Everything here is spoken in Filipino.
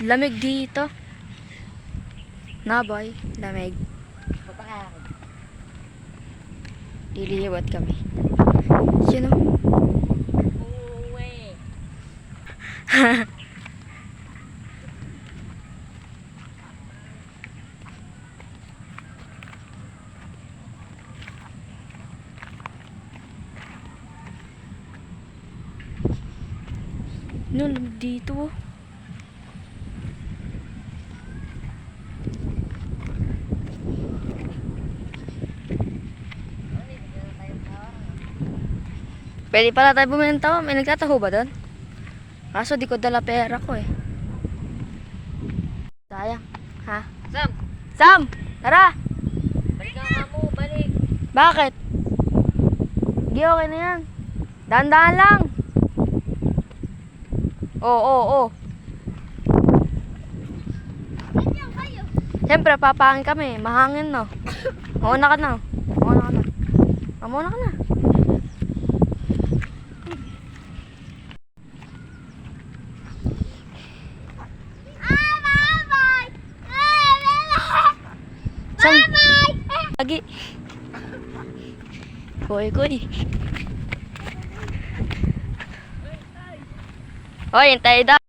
Lamig dito. Na boy, lamig. Liliwat kami. Yun o. Uwe. No, lamig dito. Pwede pala tayo bumili ng tawa. May nagtataho ba doon? Kaso di ko dala pera ko eh. Sayang. Ha? Sam, Sam! Tara! balik ka mo, balik. Bakit? Di okay na yan. Dahan-dahan lang. Oo. Siyempre, papangin kami. Mahangin no. Mauna ka na. Mauna ka na. Sam! Lagi. Koy. Hoy, hintay daw.